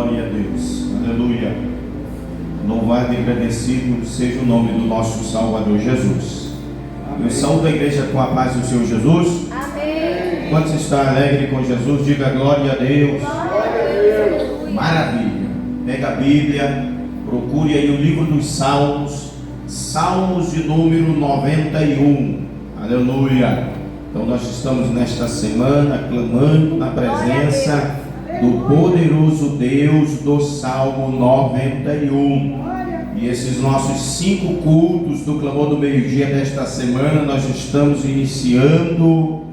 Glória a Deus. Aleluia. Louvado e agradecido seja o nome do nosso Salvador Jesus. Eu saúdo a igreja com a paz do Senhor Jesus. Amém. Quando você está alegre com Jesus, diga glória a Deus. Glória a Deus. Maravilha. Pega a Bíblia, procure aí o livro dos Salmos, Salmos de número 91. Aleluia. Então nós estamos nesta semana clamando na presença do poderoso Deus do Salmo 91. E esses nossos 5 cultos do clamor do meio-dia desta semana, nós estamos iniciando,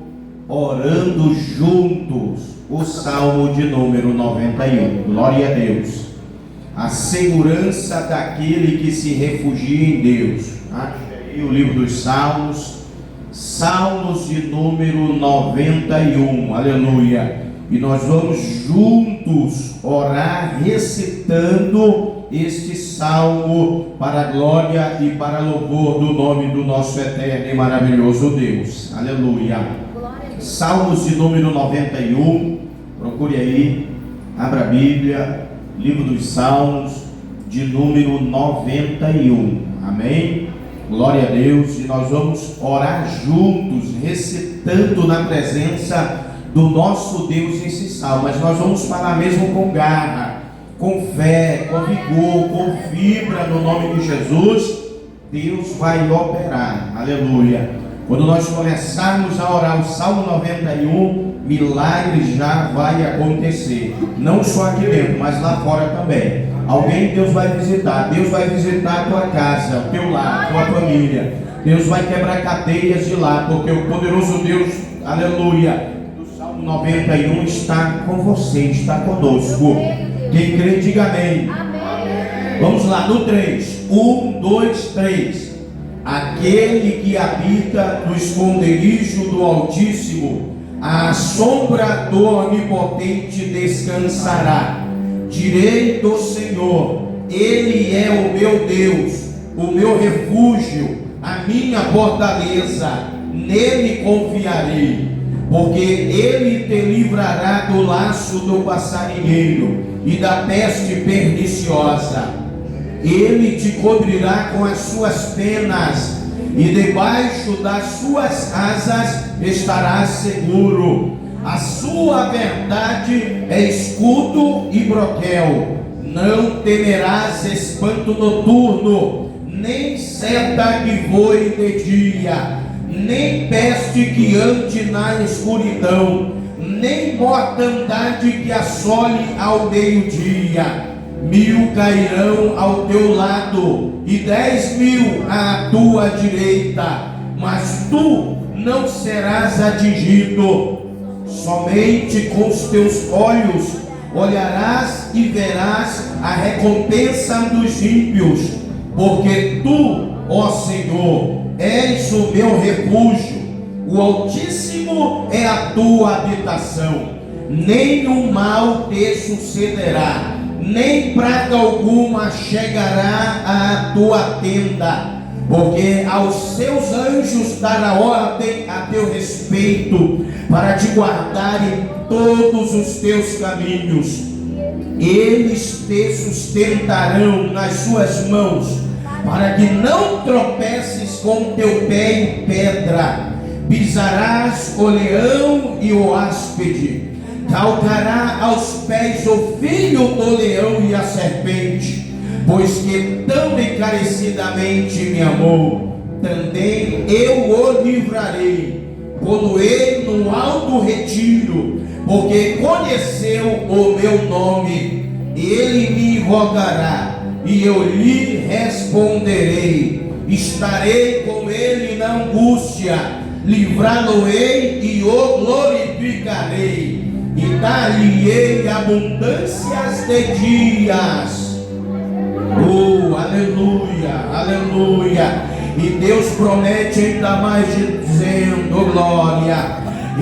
orando juntos, o Salmo de número 91. Glória a Deus. A segurança daquele que se refugia em Deus. Ache aí o livro dos Salmos, Salmos de número 91. Aleluia. E nós vamos juntos orar recitando este salmo para a glória e para louvor do nome do nosso eterno e maravilhoso Deus. Aleluia. Salmos de número 91. Procure aí, abra a Bíblia, livro dos Salmos de número 91. Amém? Glória a Deus. E nós vamos orar juntos, recitando na presença do nosso Deus esse salmo, mas nós vamos falar mesmo com garra, com fé, com vigor, com fibra no nome de Jesus. Deus vai operar, aleluia. Quando nós começarmos a orar o Salmo 91, milagre já vai acontecer, não só aqui dentro, mas lá fora também. Alguém Deus vai visitar a tua casa, o teu lar, a tua família. Deus vai quebrar cadeias de lá, porque o poderoso Deus, aleluia, 91 está com você, está conosco. Quem crê, diga amém. Amém. Vamos lá, no 3. 1, 2, 3. Aquele que habita no esconderijo do Altíssimo, à sombra do Onipotente descansará. Direi do Senhor, Ele é o meu Deus, o meu refúgio, a minha fortaleza, nele confiarei. Porque Ele te livrará do laço do passarinheiro e da peste perniciosa. Ele te cobrirá com as suas penas, e debaixo das suas asas estarás seguro. A sua verdade é escudo e broquel. Não temerás espanto noturno, nem seta que voe de dia, nem peste que ande na escuridão, nem mortandade que assole ao meio-dia. 1000 cairão ao teu lado e 10.000 à tua direita, mas tu não serás atingido. Somente com os teus olhos olharás e verás a recompensa dos ímpios, porque tu, ó Senhor, és o meu refúgio, o Altíssimo é a tua habitação. Nenhum mal te sucederá, nem praga alguma chegará à tua tenda, porque aos seus anjos dará ordem a teu respeito, para te guardarem todos os teus caminhos. Eles te sustentarão nas suas mãos, para que não tropeces com teu pé em pedra. Pisarás o leão e o áspide, calcará aos pés o filho do leão e a serpente. Pois que tão encarecidamente me amou, também eu o livrarei. Pô-lo-ei no alto retiro, porque conheceu o meu nome. Ele me invocará e eu lhe responderei. Estarei com ele na angústia, livrá-lo-ei e o glorificarei, e dar-lhe-ei abundâncias de dias. Oh, aleluia, aleluia. E Deus promete ainda mais, dizendo, glória,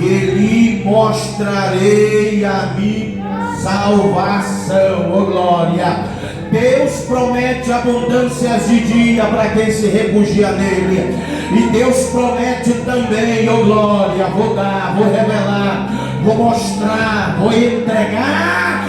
Ele mostrarei a minha salvação, oh glória. Deus promete abundâncias de dia para quem se refugia nele. E Deus promete também, oh glória, vou dar, vou revelar, vou mostrar, vou entregar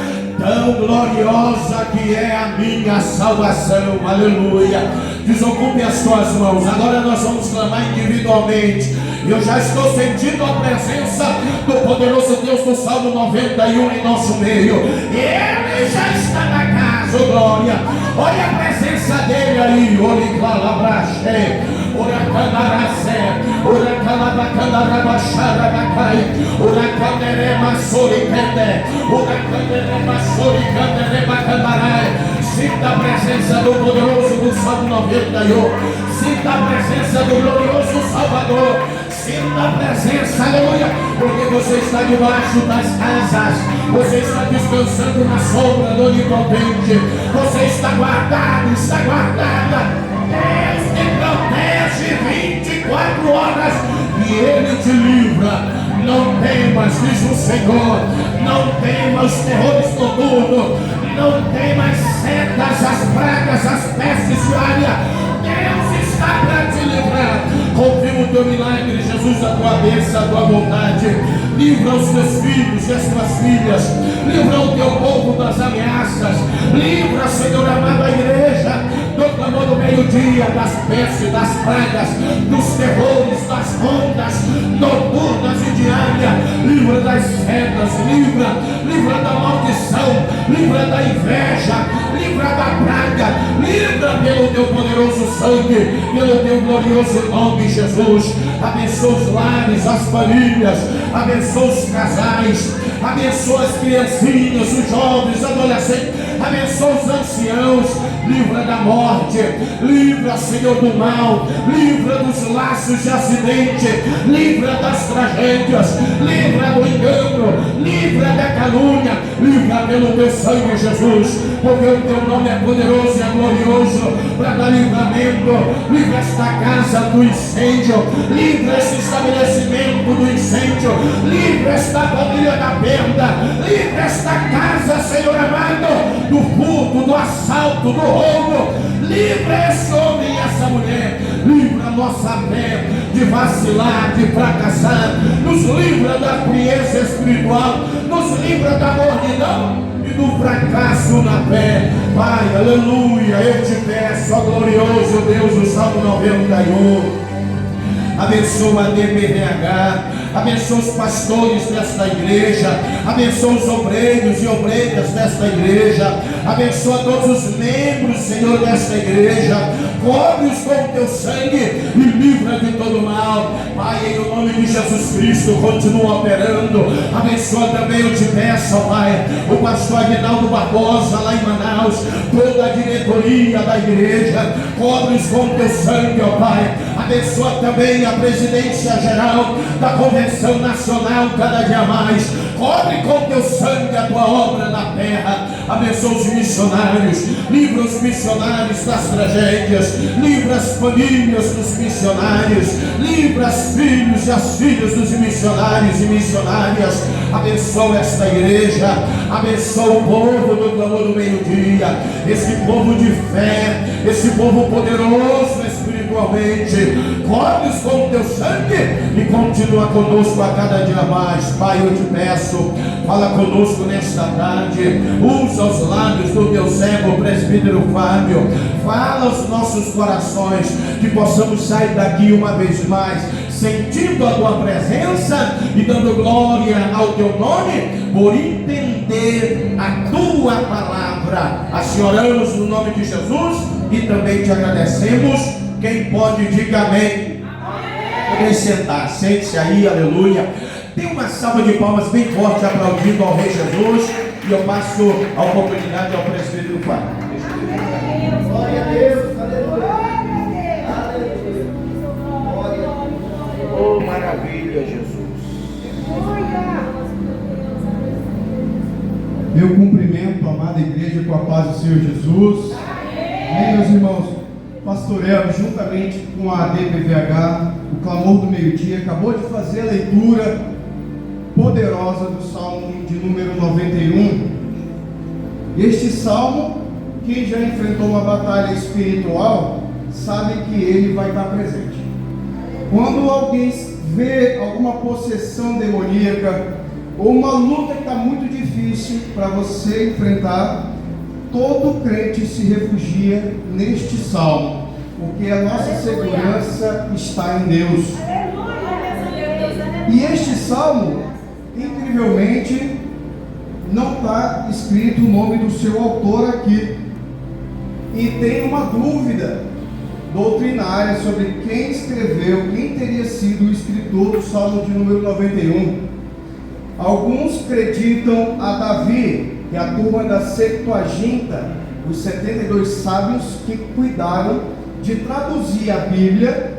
tão gloriosa que é a minha salvação. Aleluia. Desocupe as tuas mãos. Agora nós vamos clamar individualmente. Eu já estou sentindo a presença do poderoso Deus do Salmo 91 em nosso meio. Ele já está na casa, oh glória. Olha a presença dele aí. Olicalabraxé, Oracanaracé, Oracalabacanarabacharabacai, Oracanerema soricande, Oracanerema soricanderebacandarai. Sinta a presença do poderoso do Salmo 91. Sinta a presença do glorioso Salvador. Sinta a presença, aleluia, porque você está debaixo das casas, você está descansando na sombra do Onipotente, você está guardado, está guardada. Deus te protege 24 horas e Ele te livra. Não temas, diz o Senhor, não temas os terrores noturnos, não temas setas, as pragas, as pestes diárias. Deus está para te livrar. Confirma o teu milagre, Jesus, a tua bênção, a tua vontade. Livra os teus filhos e as tuas filhas. Livra o teu povo das ameaças. Livra, Senhor amado, a igreja do clamor do meio-dia, das pestes, das pragas, dos terrores, das ondas noturnas e diárias. Livra das setas, livra da maldição, livra da inveja, livra da praga, livra pelo teu poderoso sangue, pelo teu glorioso nome, Jesus. Abençoa os lares, as famílias, abençoa os casais, abençoa as criancinhas, os jovens, os adolescentes, abençoa os anciãos. Livra da morte, livra, Senhor, do mal, livra dos laços de acidente, livra das tragédias, livra do engano, livra da calúnia, livra pelo teu sangue, Jesus, porque o teu nome é poderoso e é glorioso para dar livramento. Livra esta casa do incêndio, livra esse estabelecimento do incêndio, livra esta família da perda, livra esta casa, Senhor amado, do furto, do assalto, do roubo. Livra esse homem e essa mulher, livra a nossa fé de vacilar, de fracassar, nos livra da frieza espiritual, nos livra da mornidão e do fracasso na fé. Pai, aleluia, eu te peço, ó glorioso Deus do Salmo 91, abençoa a DPVH, abençoa os pastores desta igreja, abençoa os obreiros e obreiras desta igreja, abençoa todos os membros, Senhor, desta igreja, cobre-os com o teu sangue e livra de todo mal. Pai, em nome de Jesus Cristo, continua operando. Abençoa também, eu te peço, ó Pai, o pastor Aguinaldo Barbosa lá em Manaus, toda a diretoria da igreja, cobre-os com o teu sangue, ó Pai. Abençoa também a presidência geral da Convenção Nacional, cada dia mais. Cobre com teu sangue a tua obra na terra. Abençoa os missionários, livra os missionários das tragédias, livra as famílias dos missionários, livra os filhos e as filhas dos missionários e missionárias. Abençoa esta igreja, abençoa o povo do clamor do meio-dia, esse povo de fé, esse povo poderoso espiritualmente. Cobre-os com o teu sangue e continua conosco a cada dia mais. Pai, eu te peço, fala conosco nesta tarde, usa os lábios do teu servo, o presbítero Fábio, fala aos nossos corações, que possamos sair daqui uma vez mais sentindo a tua presença e dando glória ao teu nome, por entender a tua palavra. Assim oramos no nome de Jesus e também te agradecemos. Quem pode, diga amém. Podem sentar, sente-se aí, aleluia. Tem uma salva de palmas bem forte aplaudindo ao Rei Jesus. E eu passo a oportunidade ao presbítero Fábio. Glória a Deus, aleluia. Oh, maravilha, Jesus. Eu cumprimento a amada igreja com a paz do Senhor Jesus. Amém, meus irmãos. Pastor Elvio, juntamente com a DPVH, o Clamor do Meio-Dia, acabou de fazer a leitura poderosa do Salmo de número 91. Este Salmo, quem já enfrentou uma batalha espiritual, sabe que ele vai estar presente. Quando alguém vê alguma possessão demoníaca, ou uma luta que está muito difícil, difícil para você enfrentar, todo crente se refugia neste salmo, porque a nossa segurança está em Deus. E este salmo, incrivelmente, não está escrito o nome do seu autor aqui. E tem uma dúvida doutrinária sobre quem escreveu, quem teria sido o escritor do salmo de número 91. Alguns acreditam a Davi, que é a turma da Septuaginta, os 72 sábios que cuidaram de traduzir a Bíblia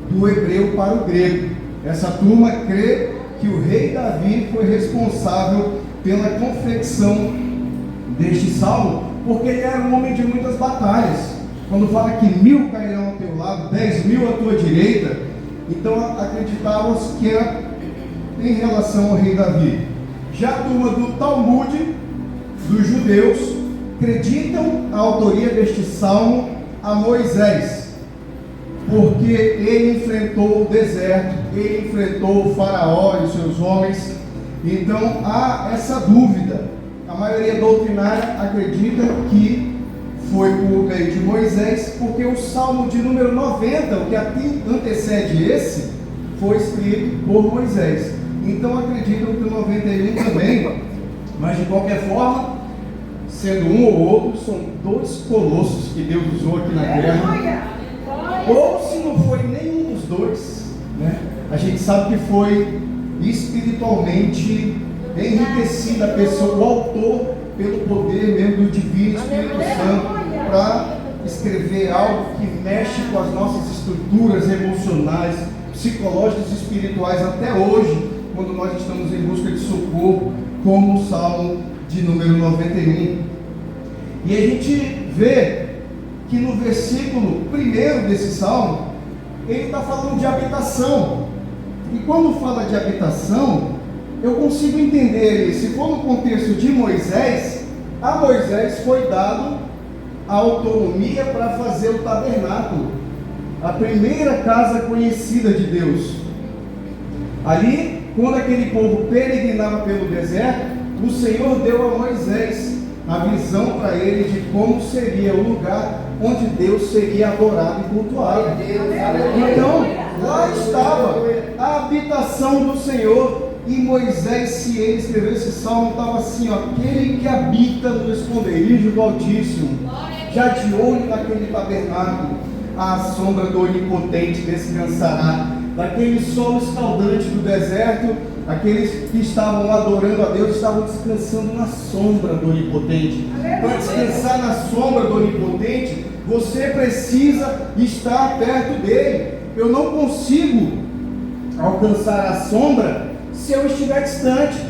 do hebreu para o grego. Essa turma crê que o rei Davi foi responsável pela confecção deste salmo, porque ele era um homem de muitas batalhas. Quando fala que 1000 cairão ao teu lado, 10.000 à tua direita, então acreditávamos que era em relação ao rei Davi. Já a turma do Talmud, dos judeus, acreditam a autoria deste salmo a Moisés, porque ele enfrentou o deserto, ele enfrentou o faraó e os seus homens. Então há essa dúvida. A maioria doutrinária acredita que foi por meio de Moisés, porque o salmo de número 90, o que antecede esse, foi escrito por Moisés. Então acreditam que o 91 também, mas de qualquer forma, sendo um ou outro, são dois colossos que Deus usou aqui na terra. Ou se não foi nenhum dos dois, né? A gente sabe que foi espiritualmente enriquecida a pessoa, o autor, pelo poder mesmo do Divino Espírito Santo, para escrever algo que mexe com as nossas estruturas emocionais, psicológicas e espirituais até hoje, quando nós estamos em busca de socorro, como o Salmo de número 91. E a gente vê que no versículo 1 desse Salmo, ele está falando de habitação. E quando fala de habitação, eu consigo entender, se for no contexto de Moisés, a Moisés foi dado a autonomia para fazer o tabernáculo, a primeira casa conhecida de Deus. Ali, quando aquele povo peregrinava pelo deserto, o Senhor deu a Moisés a visão para ele de como seria o lugar onde Deus seria adorado e cultuado. Então, lá estava a habitação do Senhor. E Moisés, se ele escreveu esse salmo, estava assim, ó, aquele que habita no esconderijo do Altíssimo, já de olho naquele tabernáculo, à sombra do Onipotente descansará. Daquele sol escaldante do deserto, aqueles que estavam adorando a Deus estavam descansando na sombra do Onipotente. Para descansar na sombra do Onipotente, você precisa estar perto dele. Eu não consigo alcançar a sombra se eu estiver distante.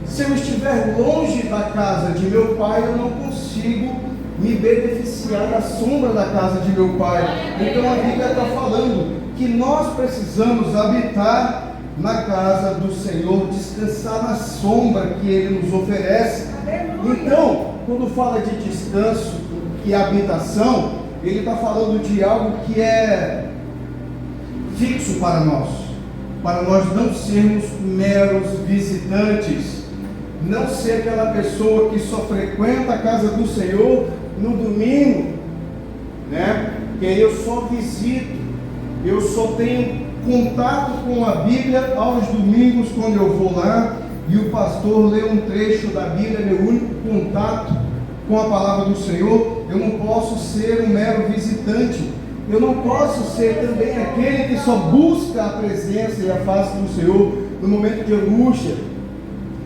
Se eu estiver longe da casa de meu pai, eu não consigo me beneficiar da sombra da casa de meu pai. Então a Bíblia está falando que nós precisamos habitar na casa do Senhor, descansar na sombra que Ele nos oferece. Então, quando fala de descanso e habitação, Ele está falando de algo que é fixo para nós não sermos meros visitantes, não ser aquela pessoa que só frequenta a casa do Senhor no domingo, né? Que eu só visito, eu só tenho contato com a Bíblia aos domingos quando eu vou lá e o pastor lê um trecho da Bíblia, meu único contato com a palavra do Senhor. Eu não posso ser um mero visitante. Eu não posso ser também aquele que só busca a presença e a face do Senhor no momento de angústia.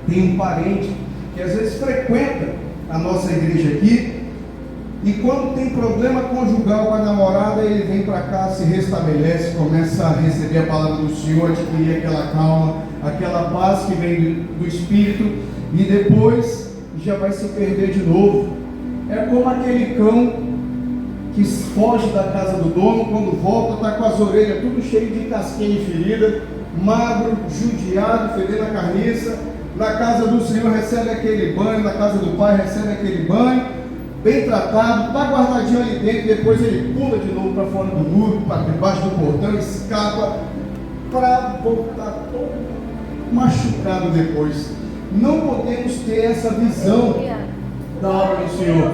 Tem um parente que às vezes frequenta a nossa igreja aqui, e quando tem problema conjugal com a namorada, ele vem para cá, se restabelece, começa a receber a palavra do Senhor, adquirir aquela calma, aquela paz que vem do Espírito, e depois já vai se perder de novo. É como aquele cão que foge da casa do dono, quando volta está com as orelhas tudo cheio de casquinha e ferida, magro, judiado, fedendo a carniça. Na casa do Senhor recebe aquele banho, na casa do Pai recebe aquele banho, bem tratado, está guardadinho ali dentro, depois ele pula de novo para fora do muro, para debaixo do portão, escapa, para voltar todo machucado depois. não podemos ter essa visão da obra do Senhor.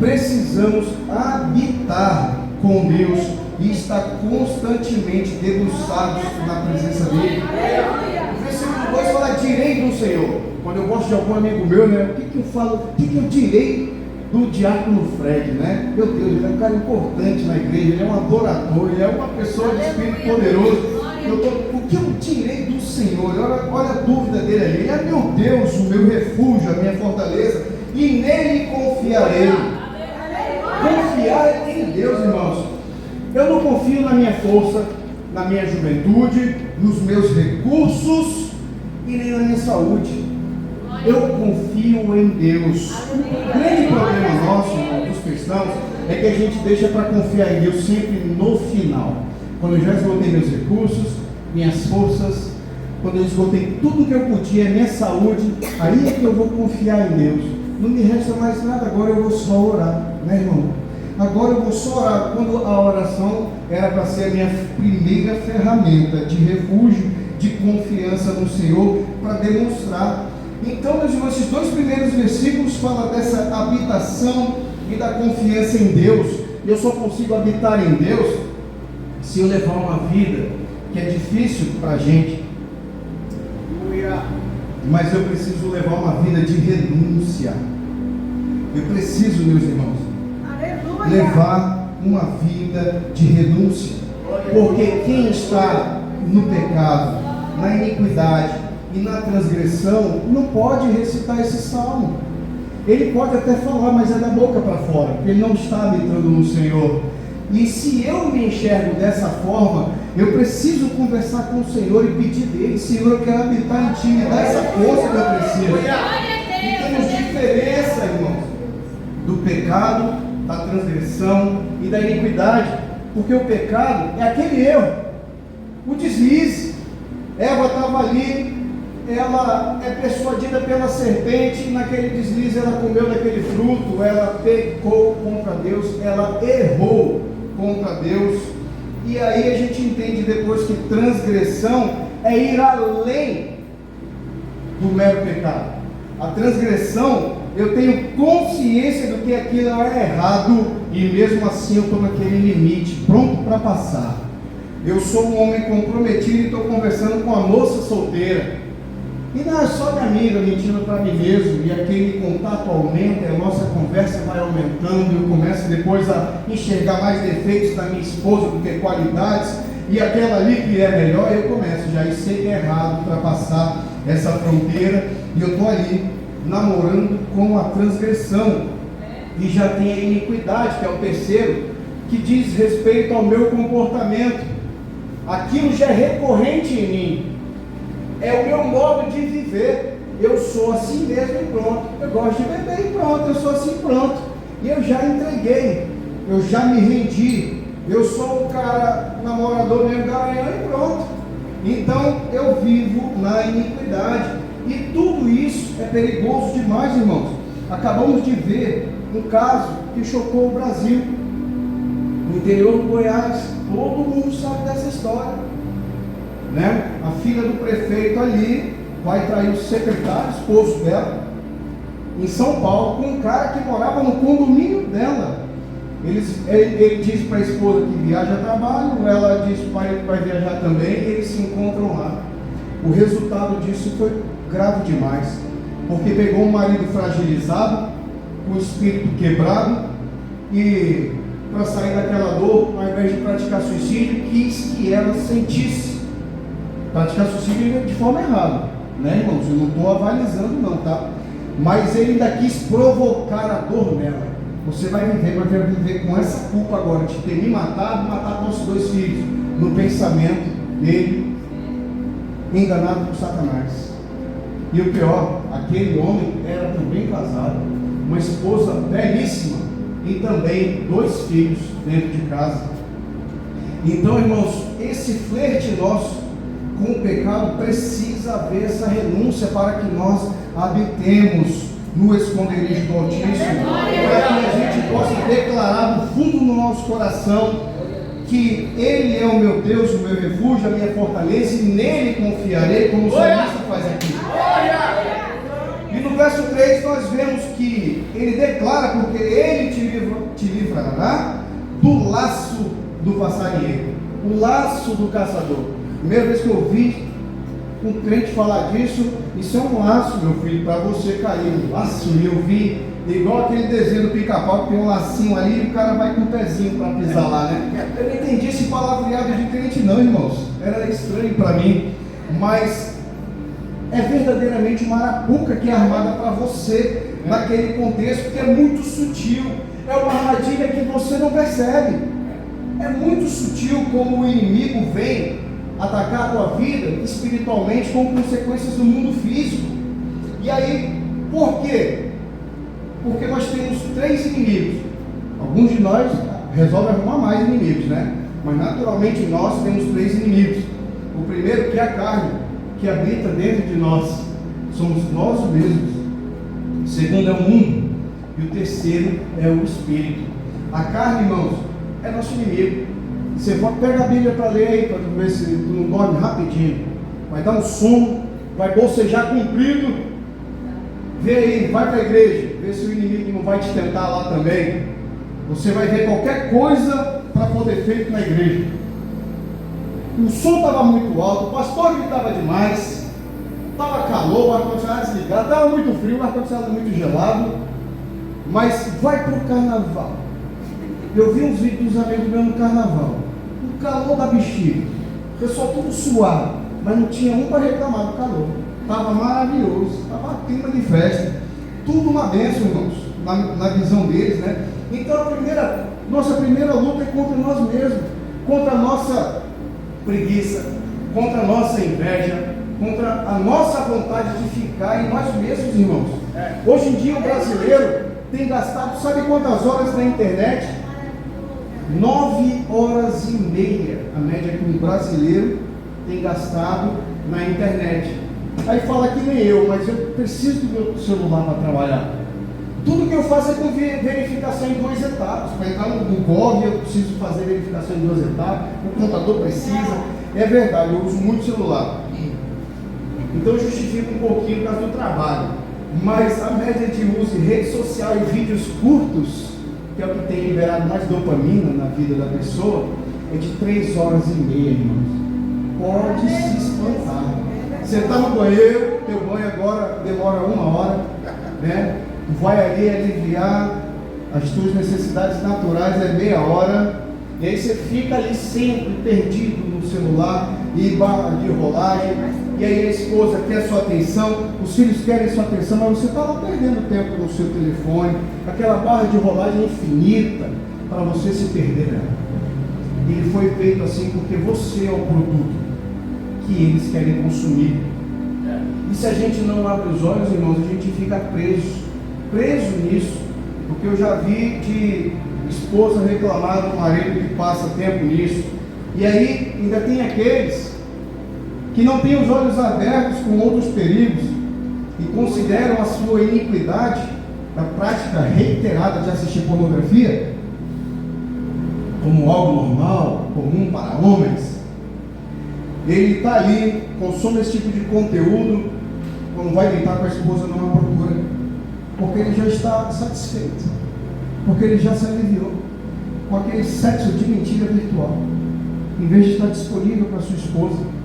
Precisamos habitar com Deus e estar constantemente debruçados na presença dele. O versículo 2 fala: direi do Senhor. Quando eu gosto de algum amigo meu, né? O que eu falo? O que eu direi do diácono Fred, né? Meu Deus, ele é um cara importante na igreja, ele é um adorador, ele é uma pessoa de espírito poderoso. O que eu direi do Senhor? Olha a dúvida dele ali. Ele é meu Deus, o meu refúgio, a minha fortaleza, e nele confiarei. Confiar em Deus, irmãos. Eu não confio na minha força, na minha juventude, nos meus recursos e nem na minha saúde. Eu confio em Deus. O grande problema nosso, dos cristãos, é que a gente deixa para confiar em Deus sempre no final. Quando eu já esgotei meus recursos, minhas forças, quando eu esgotei tudo que eu podia, minha saúde, aí é que eu vou confiar em Deus. Não me resta mais nada, agora eu vou só orar, né, irmão? Agora eu vou só orar. Quando a oração era para ser a minha primeira ferramenta de refúgio, de confiança no Senhor, para demonstrar. Então, meus irmãos, esses dois primeiros versículos falam dessa habitação e da confiança em Deus. Eu só consigo habitar em Deus se eu levar uma vida que é difícil para a gente, mas eu preciso levar uma vida de renúncia. Eu preciso, meus irmãos, levar uma vida de renúncia, porque quem está no pecado, na iniquidade e na transgressão não pode recitar esse salmo. Ele pode até falar, mas é da boca para fora, porque ele não está habitando no Senhor. E se eu me enxergo dessa forma, eu preciso conversar com o Senhor e pedir dele: Senhor, eu quero habitar em ti, me dá essa força que eu preciso. E temos diferença, irmãos, do pecado, da transgressão e da iniquidade, porque o pecado é aquele erro, o deslize. Eva estava ali, ela é persuadida pela serpente, e naquele deslize ela comeu daquele fruto, ela pecou contra Deus, ela errou contra Deus. E aí a gente entende depois que transgressão é ir além do mero pecado. A transgressão, eu tenho consciência do que aquilo é errado, e mesmo assim eu estou naquele limite, pronto para passar. Eu sou um homem comprometido e estou conversando com a moça solteira, e não é só minha amiga mentindo para mim mesmo, e aquele contato aumenta, a nossa conversa vai aumentando, eu começo depois a enxergar mais defeitos da minha esposa do que qualidades, e aquela ali que é melhor, eu começo já, e sei que é errado ultrapassar essa fronteira, e eu estou ali namorando com a transgressão, e já tem a iniquidade, que é o terceiro, que diz respeito ao meu comportamento. Aquilo já é recorrente em mim, é o meu modo de viver. Eu sou assim mesmo e pronto. Eu gosto de beber e pronto, eu sou assim pronto. E eu já entreguei, eu já me rendi, eu sou um cara namorador mesmo, garanhão e pronto. Então eu vivo na iniquidade, e tudo isso é perigoso demais, irmãos. Acabamos de ver um caso que chocou o Brasil, no interior do Goiás. Todo mundo sabe dessa história, né? A filha do prefeito ali vai trair o secretário, esposo dela, em São Paulo, com um cara que morava no condomínio dela. Ele diz para a esposa que viaja a trabalho, ela diz que vai viajar também, e eles se encontram lá. O resultado disso foi grave demais, porque pegou um marido fragilizado, com o espírito quebrado, e para sair daquela dor, ao invés de praticar suicídio, quis que ela sentisse. Praticar suicídio de forma errada, né, irmãos? Eu não estou avalizando não, tá? Mas ele ainda quis provocar a dor nela. Você vai viver com essa culpa agora de ter me matado e matado nossos dois filhos, no pensamento dele, enganado por Satanás. E o pior, aquele homem era também casado, uma esposa belíssima e também 2 filhos dentro de casa. Então, irmãos, esse flerte nosso com o pecado precisa haver essa renúncia para que nós habitemos no esconderijo do Altíssimo, para que a gente possa declarar do fundo do nosso coração: que Ele é o meu Deus, o meu refúgio, a minha fortaleza, e nele confiarei, como o salmista faz aqui. E no verso 3 nós vemos que ele declara, porque ele te livrará do laço do passarinheiro, o laço do caçador. Primeira vez que eu ouvi um crente falar disso, isso é um laço, meu filho, para você cair. Um laço, eu vi, igual aquele desenho do Pica-Pau, que tem um lacinho ali e o cara vai com um pezinho para pisar lá, né? Eu não entendi esse palavreado de crente não, irmãos, era estranho para mim, mas é verdadeiramente uma arapuca que é armada para você, naquele contexto que é muito sutil, é uma armadilha que você não percebe, é muito sutil como o inimigo vem atacar a tua vida espiritualmente com consequências no mundo físico. E aí, por quê? Porque nós temos 3 inimigos. Alguns de nós resolvem arrumar mais inimigos, né? Mas naturalmente nós temos 3 inimigos. O primeiro que é a carne, que habita dentro de nós, somos nós mesmos. O segundo é o mundo, e o terceiro é o espírito. A carne, irmãos, é nosso inimigo. Você pega a Bíblia para ler aí, para ver se tu não dorme rapidinho, vai dar um sono, vai bocejar comprido, vê aí, vai para a igreja, vê se o inimigo não vai te tentar lá também. Você vai ver qualquer coisa para poder feito na igreja. O som estava muito alto, o pastor gritava demais, estava calor, o ar-condicionado desligado, estava muito frio, o ar-condicionado muito gelado. Mas vai para o carnaval. Eu vi uns vídeos dos amigos meus no carnaval, o calor da bexiga, o pessoal tudo suado, mas não tinha um para reclamar do calor. Estava maravilhoso, estava clima de festa, tudo uma bênção, irmãos, na visão deles, né? Então nossa primeira luta é contra nós mesmos, contra a nossa preguiça, contra a nossa inveja, contra a nossa vontade de ficar em nós mesmos, irmãos. Hoje em dia o brasileiro tem gastado, sabe quantas horas na internet? 9 horas e meia, a média que um brasileiro tem gastado na internet. Aí fala que nem eu, mas eu preciso do meu celular para trabalhar. Tudo que eu faço é com verificação em 2 etapas. Para entrar no Gov eu preciso fazer verificação em 2 etapas, o computador precisa. É verdade, eu uso muito celular. Então eu justifico um pouquinho por causa do trabalho. Mas a média de uso de rede social e vídeos curtos, que é o que tem liberado mais dopamina na vida da pessoa, é de 3 horas e meia, irmãos. Pode se espantar. Você está no banheiro, teu banho agora demora 1 hora, né? Vai ali aliviar as tuas necessidades naturais, é meia hora, e aí você fica ali sempre perdido no celular, e barra de rolagem, e aí a esposa quer sua atenção, os filhos querem sua atenção, mas você está lá perdendo tempo no seu telefone, aquela barra de rolagem infinita, para você se perder nela. E ele foi feito assim porque você é o produto que eles querem consumir. E se a gente não abre os olhos, irmãos, a gente fica preso nisso, porque eu já vi de esposa reclamar do marido que passa tempo nisso, e aí ainda tem aqueles que não têm os olhos abertos com outros perigos e consideram a sua iniquidade da prática reiterada de assistir pornografia como algo normal, comum para homens. Ele está ali, consome esse tipo de conteúdo, quando vai deitar com a esposa não a procura, porque ele já está satisfeito, porque ele já se aliviou com aquele sexo de mentira virtual, em vez de estar disponível para sua esposa.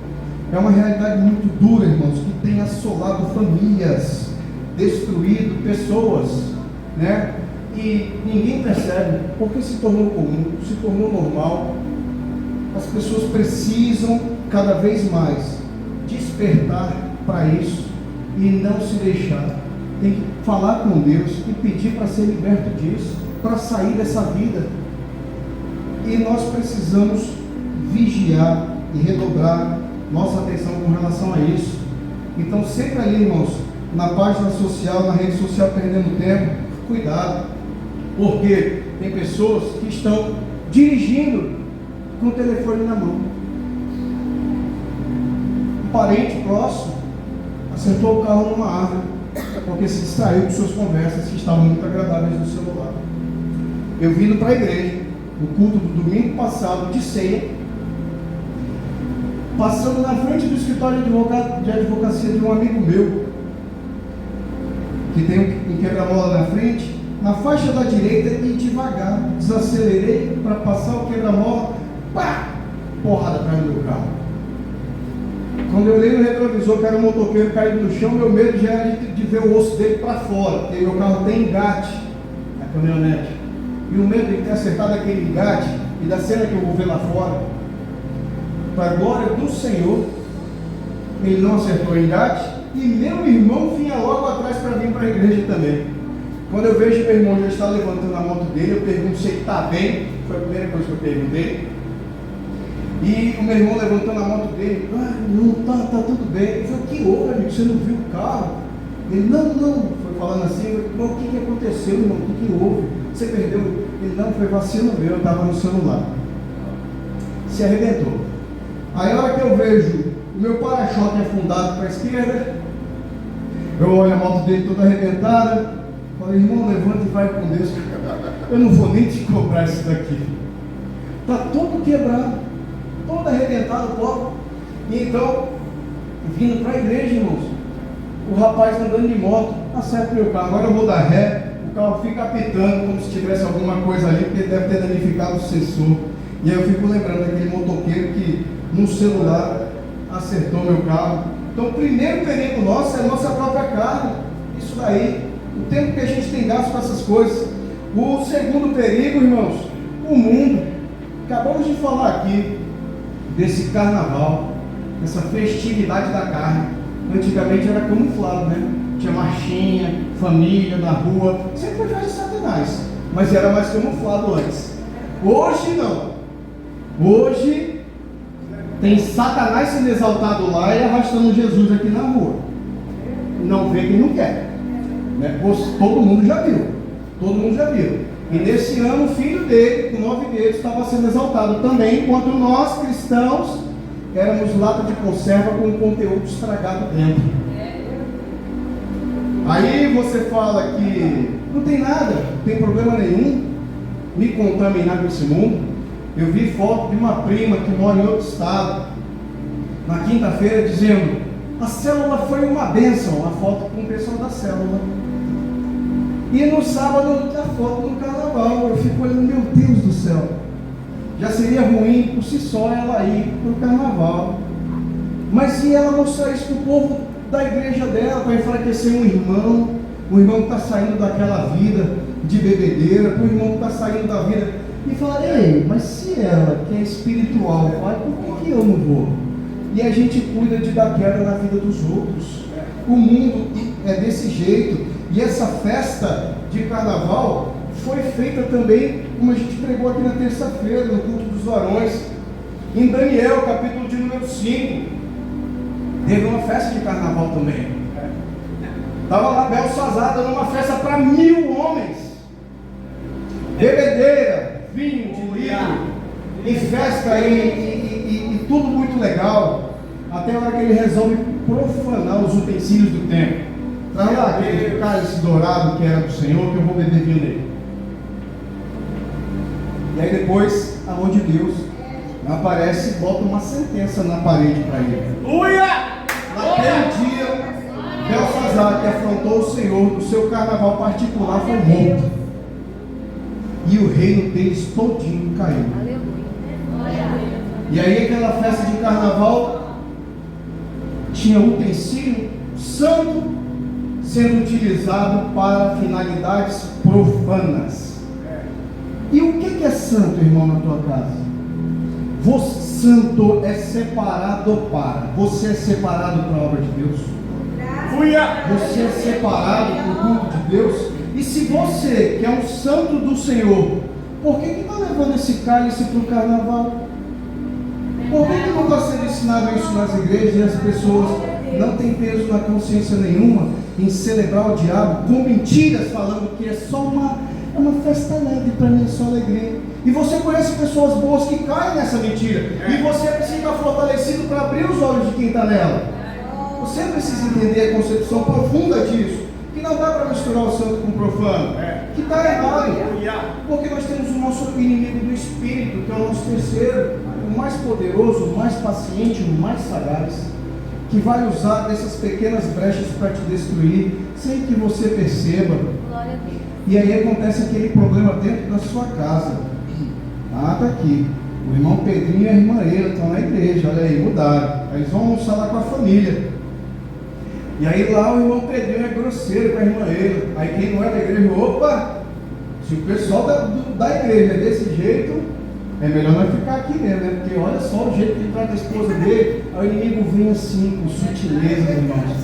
É uma realidade muito dura, irmãos, que tem assolado famílias, destruído pessoas, né? E ninguém percebe, porque se tornou comum, se tornou normal. As pessoas precisam cada vez mais despertar para isso e não se deixar. Tem que falar com Deus e pedir para ser liberto disso, para sair dessa vida. E nós precisamos vigiar e redobrar nossa atenção com relação a isso. Então, sempre ali, irmãos, na página social, na rede social, perdendo tempo, cuidado, porque tem pessoas que estão dirigindo com o telefone na mão. Um parente próximo acertou o carro numa árvore, porque se distraiu com suas conversas que estavam muito agradáveis no celular. Eu vindo para a igreja, no culto do domingo passado, de ceia, passando na frente do escritório de advocacia de um amigo meu, que tem um quebra-mola na frente, na faixa da direita e devagar, desacelerei para passar o quebra-mola, pá, porrada atrás do meu carro. Quando eu olhei no retrovisor, que era um motoqueiro caído no chão, meu medo já era de ver o osso dele para fora, porque meu carro tem engate na caminhonete. E o medo de ter acertado aquele engate e da cena que eu vou ver lá fora, para a glória do Senhor, ele não acertou o engate e meu irmão vinha logo atrás para vir para a igreja também. Quando eu vejo meu irmão já está levantando a moto dele, eu pergunto se ele está bem, foi a primeira coisa que eu perguntei. E o meu irmão levantando a moto dele, não, tá tudo bem. Eu falei, o que houve, amigo? Você não viu o carro? Ele, não, foi falando assim. Eu falei, o que aconteceu, irmão? O que houve? Você perdeu? Ele, não, foi vacilo meu, eu estava no celular. Se arrebentou. Aí a hora que eu vejo o meu para-choque afundado para a esquerda, eu olho a moto dele toda arrebentada, falei, irmão, levanta e vai com Deus. Eu não vou nem te cobrar isso daqui. Está todo quebrado, todo arrebentado o copo. E então, vindo para a igreja, irmãos, o rapaz andando de moto, acerta meu carro, agora eu vou dar ré, o carro fica apitando como se tivesse alguma coisa ali, porque deve ter danificado o sensor. E aí eu fico lembrando daquele motoqueiro que no celular acertou meu carro. Então o primeiro perigo nosso é a nossa própria carne. Isso daí, o tempo que a gente tem gasto com essas coisas. O segundo perigo, irmãos, o mundo. Acabamos de falar aqui desse carnaval, essa festividade da carne. Antigamente era camuflado, né? Tinha marchinha, família na rua, sempre foi festa de Satanás, mas era mais camuflado antes. Hoje não. Hoje tem Satanás sendo exaltado lá e arrastando Jesus aqui na rua. Não vê quem não quer, né? Todo mundo já viu. Todo mundo já viu. E nesse ano o filho dele, com 9 dedos, estava sendo exaltado também, enquanto nós cristãos éramos lata de conserva com conteúdo estragado dentro. Aí você fala que não tem nada, não tem problema nenhum me contaminar com esse mundo. Eu vi foto de uma prima que mora em outro estado, na quinta-feira, dizendo: a célula foi uma bênção. A foto com o pessoal da célula. E no sábado, a foto do carnaval. Eu fico olhando, meu Deus do céu. Já seria ruim por si só ela ir para o carnaval. Mas se ela mostrar isso para o povo da igreja dela, para enfraquecer um irmão que está saindo daquela vida de bebedeira, para o irmão que está saindo da vida, e falar: ei, mas se ela que é espiritual vai, por que eu não vou? E a gente cuida de dar queda na vida dos outros. O mundo é desse jeito. E essa festa de carnaval foi feita também, como a gente pregou aqui na terça-feira, no culto dos varões, em Daniel, capítulo de número 5, teve uma festa de carnaval também. Estava lá Belsazar dando uma festa para 1000 homens, bebedeira, vinho de litro, e festa e tudo muito legal, até a hora que ele resolve profanar os utensílios do templo. Traz lá aquele cálice dourado que era do Senhor, que eu vou beber vinho nele. E aí depois a mão de Deus aparece e bota uma sentença na parede para ele. Naquele dia, Belsazar, que afrontou o Senhor no seu carnaval particular, foi morto. E o reino deles todinho caiu. E aí aquela festa de carnaval tinha utensílio santo sendo utilizado para finalidades profanas. E o que é santo, irmão, na tua casa? Santo é separado para. Você é separado para a obra de Deus. Você é separado para o culto de Deus. E se você, que é um santo do Senhor, por que está levando esse cálice para o carnaval? Por que não está sendo ensinado isso nas igrejas e as pessoas não têm peso na consciência nenhuma em celebrar o diabo com mentiras, falando que é só uma festa leve, para mim é só alegria. E você conhece pessoas boas que caem nessa mentira, e você precisa estar fortalecido para abrir os olhos de quem está nela. Você precisa entender a concepção profunda disso, que não dá para misturar o santo com o profano, que está errado, porque nós temos o nosso inimigo do espírito, que é o nosso terceiro, o mais poderoso, o mais paciente, o mais sagaz, que vai usar dessas pequenas brechas para te destruir, sem que você perceba. Glória a Deus. E aí acontece aquele problema dentro da sua casa. Ah, tá aqui. O irmão Pedrinho e a irmã Eira estão na igreja, olha aí, mudaram. Aí eles vão almoçar lá com a família. E aí lá o irmão Pedrinho é grosseiro com a irmã Eira. Aí quem não é da igreja, opa, se o pessoal da igreja é desse jeito, é melhor não ficar aqui mesmo, né? Porque olha só o jeito que ele trata a esposa dele. Aí o inimigo vem assim, com sutileza, irmãos.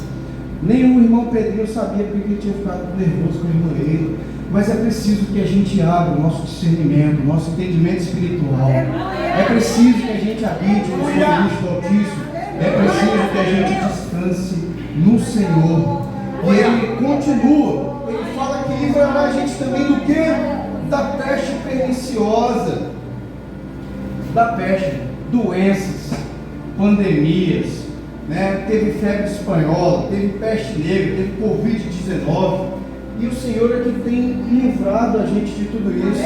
Nenhum irmão Pedrinho sabia porque ele tinha ficado nervoso com a irmã Eira. Mas é preciso que a gente abra o nosso discernimento, o nosso entendimento espiritual. É preciso que a gente habite no Espírito do Altíssimo. É preciso que a gente descanse no Senhor. E ele continua. Ele fala que livrará a gente também do quê? Da peste perniciosa. Da peste, doenças, pandemias, né? Teve febre espanhola, teve peste negra, teve Covid-19. E o Senhor é que tem livrado a gente de tudo isso.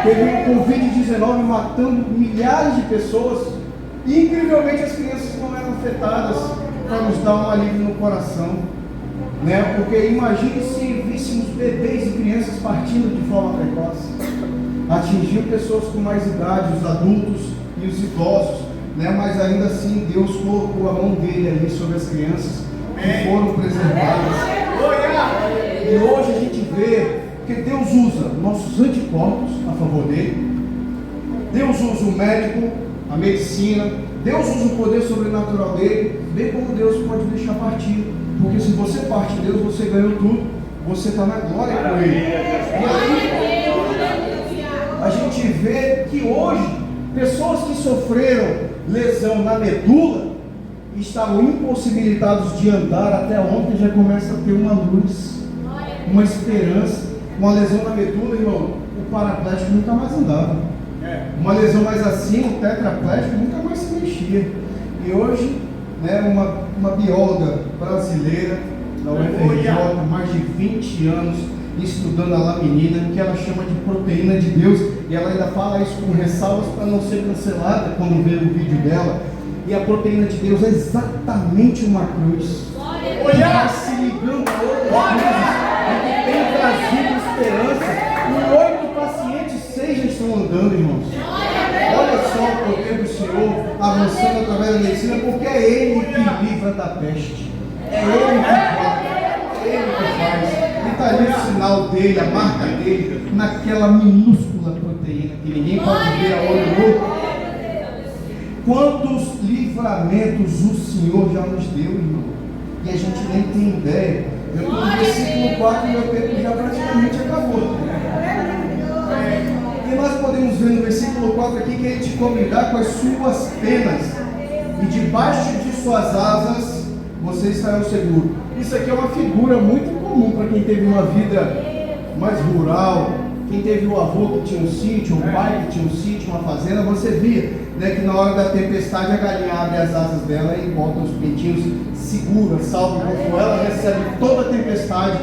Teve o Covid-19 matando milhares de pessoas. E incrivelmente as crianças não eram afetadas, para nos dar um alívio no coração. Né? Porque imagine se víssemos bebês e crianças partindo de forma precoce. Atingiu pessoas com mais idade, os adultos e os idosos. Né? Mas ainda assim Deus colocou a mão dele ali sobre as crianças que foram preservadas. E hoje a gente vê que Deus usa nossos anticorpos a favor dele. Deus usa o médico, a medicina. Deus usa o poder sobrenatural dele. Bem como Deus pode deixar partir. Porque se você parte de Deus, você ganhou tudo. Você está na glória com ele. E aí, a gente vê que hoje, pessoas que sofreram lesão na medula estavam impossibilitados de andar. Até ontem já começa a ter uma luz, uma esperança. Uma lesão na medula, irmão, o paraplégico nunca mais andava. Uma lesão mais assim, o tetraplégico nunca mais se mexia. E hoje, né, uma bióloga brasileira da UFRJ, mais de 20 anos, estudando a laminina, que ela chama de proteína de Deus, e ela ainda fala isso com ressalvas para não ser cancelada quando vê o vídeo dela. E a proteína de Deus é exatamente uma cruz, que vai se ligando a outras cruzes, e que tem trazido esperança. E 8 pacientes, 6 já estão andando, irmãos. Olha só o poder do Senhor avançando através da medicina, porque é Ele que livra da peste, é Ele que guarda, é Ele que faz. E está ali o sinal dele, a marca dele, naquela minúscula proteína que ninguém pode ver a olho nu. Quantos livramentos o Senhor já nos deu, irmão? E a gente nem tem ideia. Eu estou no versículo 4 e meu tempo já praticamente acabou. E nós podemos ver no versículo 4 aqui que ele te convidar com as suas penas, e debaixo de suas asas você estará seguro. Isso aqui é uma figura muito comum para quem teve uma vida mais rural, quem teve o avô que tinha um sítio, o pai que tinha um sítio, uma fazenda. Você via, né, que na hora da tempestade a galinha abre as asas dela e bota os pintinhos, segura, salva o conforto. Ela recebe toda a tempestade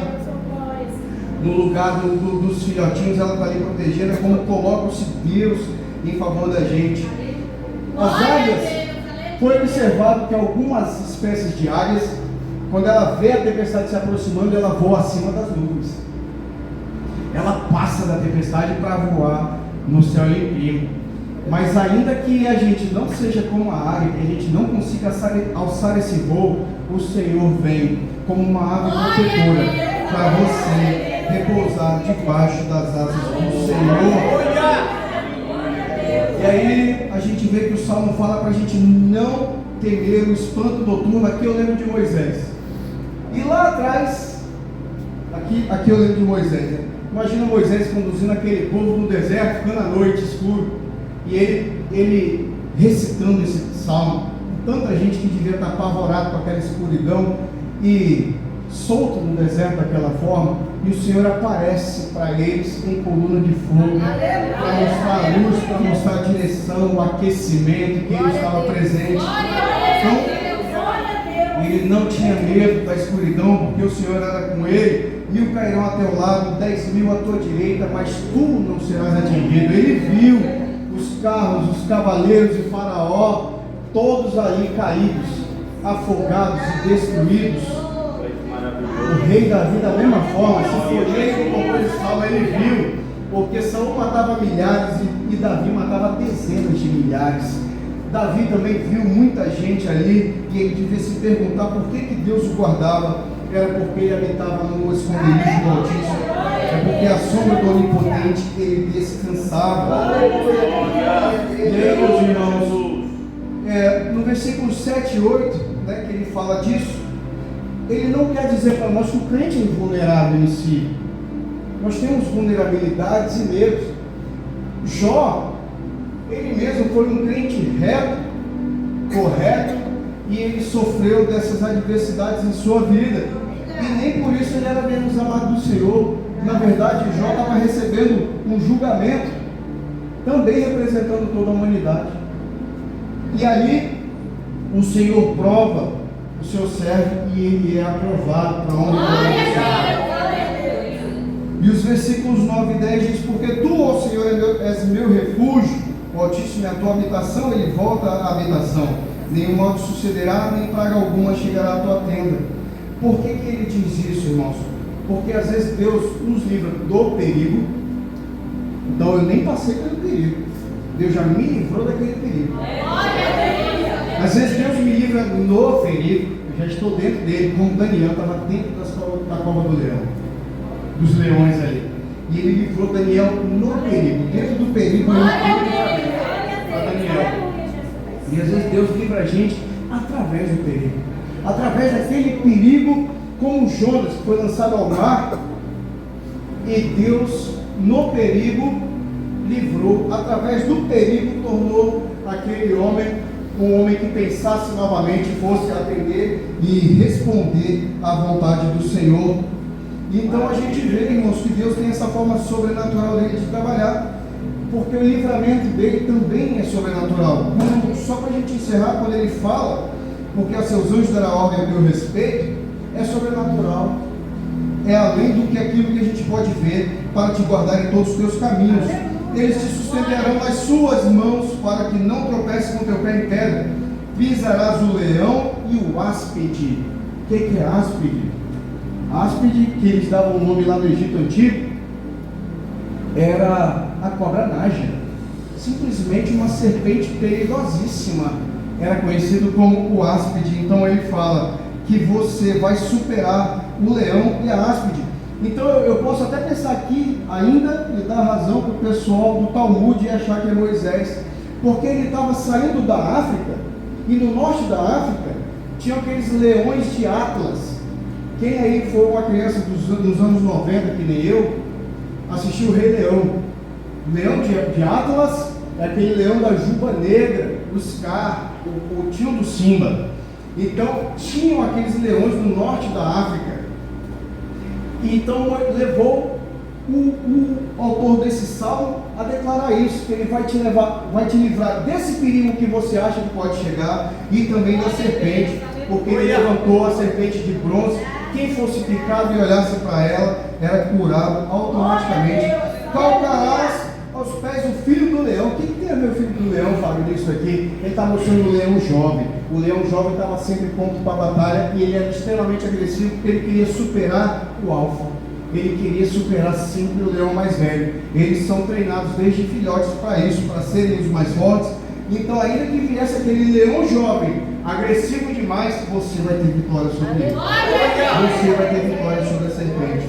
no lugar dos filhotinhos, ela está ali protegida, como coloca-se Deus em favor da gente. As águias, foi observado que algumas espécies de águias, quando ela vê a tempestade se aproximando, ela voa acima das nuvens. Ela passa da tempestade para voar no céu limpinho. Mas ainda que a gente não seja como a águia, que a gente não consiga alçar esse voo, o Senhor vem como uma ave protetora para você repousar debaixo das asas do Senhor. E aí a gente vê que o Salmo fala para a gente não temer o espanto noturno. Aqui eu lembro de Moisés. E lá atrás, aqui eu lembro de Moisés, né? Imagina Moisés conduzindo aquele povo no deserto, ficando à noite escuro, e ele recitando esse salmo. Tanta gente que devia estar apavorada com aquela escuridão e solto no deserto daquela forma, e o Senhor aparece para eles em coluna de fogo, para mostrar a luz, para mostrar a direção, o aquecimento, que ele estava presente. Então, ele não tinha medo da escuridão, porque o Senhor era com ele. 1000 cairão a teu lado, 10.000 à tua direita, mas tu não serás atingido. Ele viu os carros, os cavaleiros de Faraó, todos ali caídos, afogados e destruídos. O rei Davi, da mesma forma, se foi ele que comprou esse salmo, ele viu, porque Saul matava milhares e Davi matava dezenas de milhares. Davi também viu muita gente ali, e ele devia se perguntar por que Deus o guardava. Era porque ele habitava no esconderijo do Altíssimo, é porque a sombra do Onipotente ele descansava. E aí, meus irmãos, no versículo 7 e 8, né, que ele fala disso, ele não quer dizer para nós que o crente é invulnerável em si. Nós temos vulnerabilidades e medos. Jó, ele mesmo foi um crente reto, correto, e ele sofreu dessas adversidades em sua vida. E nem por isso ele era menos amado do Senhor. Na verdade, Jó estava recebendo um julgamento, também representando toda a humanidade. E ali, o Senhor prova o seu servo e ele é aprovado para onde ele vai. E os versículos 9 e 10 diz: porque tu, ó Senhor, és meu refúgio, o Altíssimo é a tua habitação, ele volta à habitação. Nenhum mal te sucederá, nem praga alguma chegará à tua tenda. Por que ele diz isso, irmãos? Porque às vezes Deus nos livra do perigo. Então eu nem passei pelo perigo, Deus já me livrou daquele perigo. Às vezes Deus me livra no perigo, eu já estou dentro dele, como Daniel estava dentro da cova do leão, dos leões ali. E ele livrou Daniel no perigo, dentro do perigo. Para Daniel. E às vezes Deus livra a gente através do perigo, através daquele perigo, como Jonas, que foi lançado ao mar, e Deus no perigo livrou, através do perigo tornou aquele homem um homem que pensasse novamente, fosse atender e responder à vontade do Senhor. Então a gente vê, irmãos, que Deus tem essa forma sobrenatural dele de trabalhar, porque o livramento dele também é sobrenatural. Só para a gente encerrar, quando ele fala, porque a seus anjos dará ordem a meu respeito, é sobrenatural, é além do que aquilo que a gente pode ver, para te guardar em todos os teus caminhos. Eles te sustentarão nas suas mãos, para que não tropece com teu pé em pedra. Pisarás o leão e o áspide. O que é áspide? Áspide, que eles davam o nome lá no Egito Antigo, era a cobra naja, simplesmente uma serpente perigosíssima, era conhecido como o áspide. Então ele fala que você vai superar o leão e a áspide. Então eu posso até pensar aqui ainda e dar razão para o pessoal do Talmud e achar que é Moisés, porque ele estava saindo da África, e no norte da África tinham aqueles leões de Atlas. Quem aí foi uma criança dos anos 90, que nem eu, assistiu o Rei Leão. O leão de Atlas é aquele leão da Juba Negra, o Scar, o tio do Simba. Então tinham aqueles leões no norte da África. Então levou o autor desse salmo a declarar isso, que ele vai te livrar desse perigo que você acha que pode chegar, e também da serpente, porque ele levantou a serpente de bronze. Quem fosse picado e olhasse para ela era curado automaticamente. Calcarás aos pés o filho do leão. O que tem a ver o filho do leão, Fábio, nisso aqui? Ele está mostrando o leão jovem. O leão jovem estava sempre pronto para a batalha, e ele era extremamente agressivo, porque ele queria superar o alfa. Ele queria superar sempre o leão mais velho. Eles são treinados desde filhotes para isso, para serem os mais fortes. Então, ainda que viesse aquele leão jovem, agressivo demais, você vai ter vitória sobre ele. Você vai ter vitória sobre a serpente.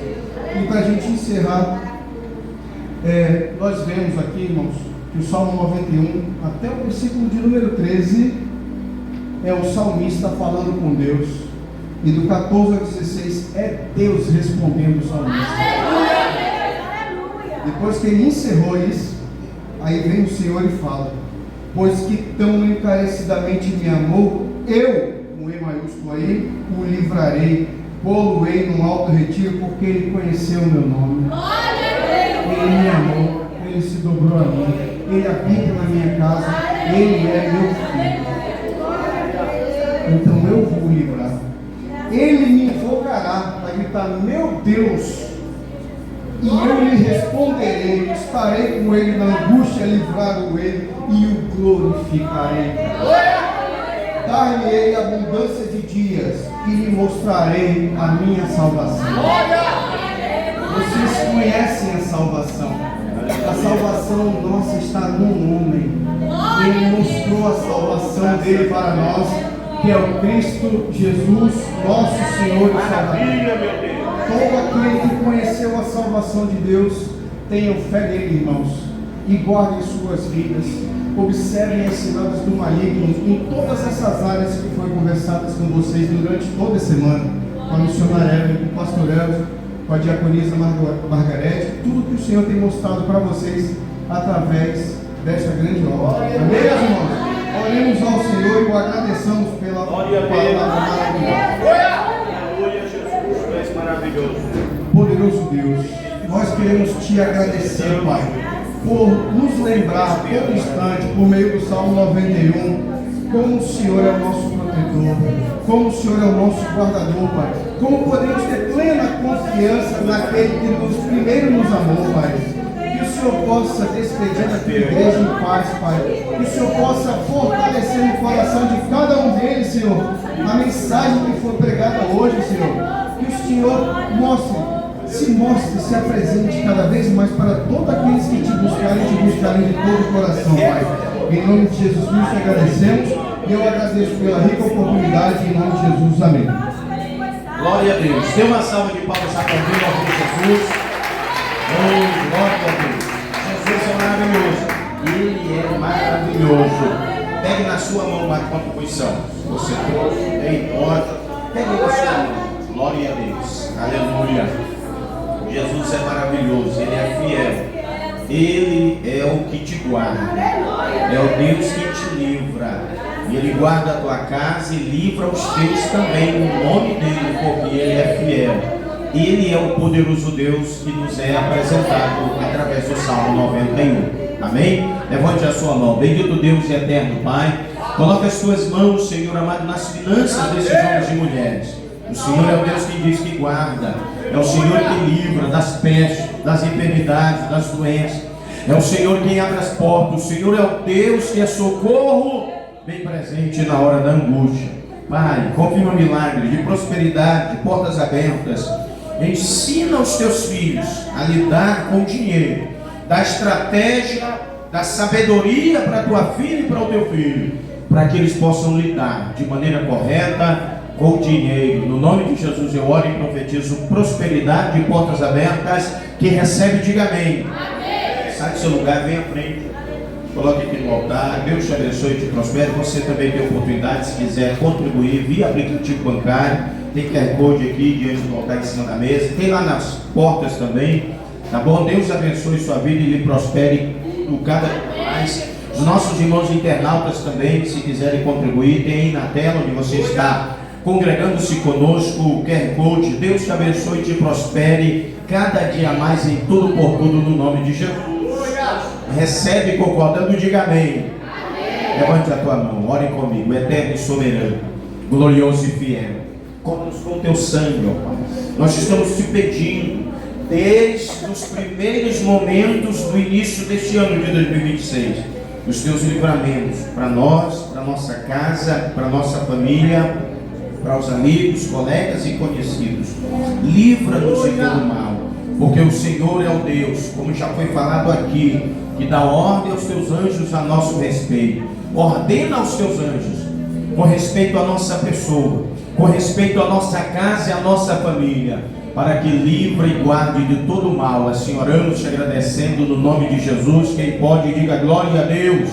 E para a gente encerrar, nós vemos aqui, irmãos, que o Salmo 91, até o versículo de número 13, é o salmista falando com Deus. E do 14 ao 16 é Deus respondendo o salmista. Depois que ele encerrou isso, aí vem o Senhor e fala: pois que tão encarecidamente me amou, eu, com E maiúsculo aí, o livrarei, pô-lo-ei num alto retiro, porque ele conheceu o meu nome. Ele me amou, ele se dobrou a mim, ele habita na minha casa, ele é meu filho. Então eu vou o livrar. ele me invocará para gritar: meu Deus, e eu lhe responderei, estarei com ele na angústia, livrado ele e o glorificarei. Dar-lhe-ei abundância de dias e lhe mostrarei a minha salvação. Vocês conhecem a salvação. A salvação nossa está no nome. Ele mostrou a salvação dele para nós, que é o Cristo Jesus, nosso Senhor e Salvador. Todo aquele que conheceu a salvação de Deus, tenham fé nele, irmãos, e guardem suas vidas. Observem as ciladas do maligno em todas essas áreas que foram conversadas com vocês durante toda a semana, com a missionária Evelyn, com o pastor Elvio, com a diaconisa Margarete, tudo que o Senhor tem mostrado para vocês através desta grande obra. Amém, meus irmãos? Oremos ao Senhor e o agradeçamos pela palavra maravilhosa. Maravilhoso. Poderoso Deus, nós queremos te agradecer, Pai, por nos lembrar todo instante, por meio do Salmo 91, como o Senhor é o nosso protetor, como o Senhor é o nosso guardador, Pai, como podemos ter plena confiança naquele que nos primeiro nos amou, Pai. Que o Senhor possa despedir da tua igreja em paz, Pai. Que o Senhor possa fortalecer no coração de cada um deles, Senhor, a mensagem que foi pregada hoje, Senhor. Que o Senhor se apresente cada vez mais para todos aqueles que te buscarem de todo o coração, Pai. Em nome de Jesus Cristo agradecemos, e eu agradeço pela rica oportunidade, em nome de Jesus, amém. Glória a Deus. Dê uma salva de palmas a Deus, em nome de Jesus. Oh, glória a Deus. Jesus é maravilhoso. Ele é maravilhoso. Pegue na sua mão uma contribuição. Você trouxe, tem porta. Pegue na sua mão. Glória a Deus, aleluia. Jesus é maravilhoso, Ele é fiel, Ele é o que te guarda, é o Deus que te livra, e Ele guarda a tua casa e livra os teus também, no nome dEle, porque Ele é fiel. Ele é o poderoso Deus que nos é apresentado através do Salmo 91, amém? Levante a sua mão. Bendito Deus e eterno Pai, coloca as tuas mãos, Senhor amado, nas finanças desses homens e mulheres. O Senhor é o Deus que diz que guarda, é o Senhor que livra das pestes, das enfermidades, das doenças, é o Senhor quem abre as portas, o Senhor é o Deus que é socorro bem presente na hora da angústia. Pai, confirma milagres de prosperidade, de portas abertas. Ensina os teus filhos a lidar com o dinheiro, da estratégia, da sabedoria para a tua filha e para o teu filho, para que eles possam lidar de maneira correta com o dinheiro. No nome de Jesus eu oro e profetizo prosperidade e portas abertas. Quem recebe, diga amém. Amém. Sai do seu lugar, vem à frente, coloque aqui no altar. Deus te abençoe e te prospere. Você também tem oportunidade, se quiser contribuir via aplicativo bancário. Tem QR Code aqui diante do altar em cima da mesa, tem lá nas portas também, tá bom? Deus abençoe sua vida e lhe prospere cada vez mais. Os nossos irmãos internautas também, se quiserem contribuir, tem aí na tela onde você está congregando-se conosco, o QR Code. Deus te abençoe e te prospere cada dia mais em tudo por tudo, no nome de Jesus. Recebe concordando, diga amém. Amém. Levante a tua mão, ore comigo. Eterno e soberano, glorioso e fiel, cobre-nos com teu sangue, ó Pai. Nós estamos te pedindo, desde os primeiros momentos do início deste ano de 2026, os teus livramentos para nós, para nossa casa, para nossa família, para os amigos, colegas e conhecidos. Livra-nos de todo mal, porque o Senhor é o Deus, como já foi falado aqui, que dá ordem aos teus anjos a nosso respeito. Ordena aos teus anjos com respeito à nossa pessoa, com respeito à nossa casa e à nossa família, para que livre e guarde de todo mal. Assim oramos te agradecendo no nome de Jesus. Quem pode, diga glória a Deus.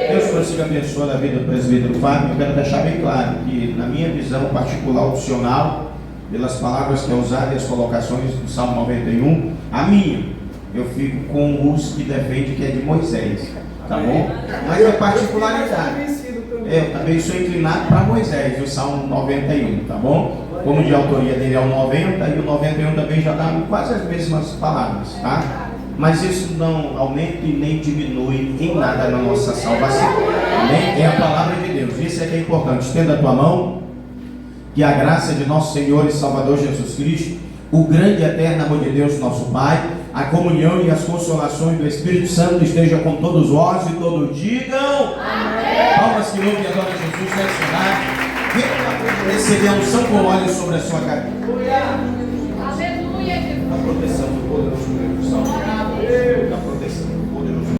Deus consiga abençoar a vida do presbítero Fábio. Eu quero deixar bem claro que, na minha visão particular opcional, pelas palavras que é usada e as colocações do Salmo 91, a minha, eu fico com os que defende que é de Moisés, tá bom? Mas é particularidade. Eu também sou inclinado para Moisés, o Salmo 91, tá bom? Como de autoria dele é o 90, e o 91 também já dá quase as mesmas palavras, tá? Mas isso não aumenta e nem diminui em nada na nossa salvação. Amém? É a palavra de Deus. Isso é que é importante. Estenda a tua mão. que a graça de nosso Senhor e Salvador Jesus Cristo, o grande e eterno amor de Deus, nosso Pai, a comunhão e as consolações do Espírito Santo esteja com todos vós e todos digam amém. Palmas que louvam e adoram Jesus nesse cenário. Venha receber a unção com óleo sobre a sua cabeça.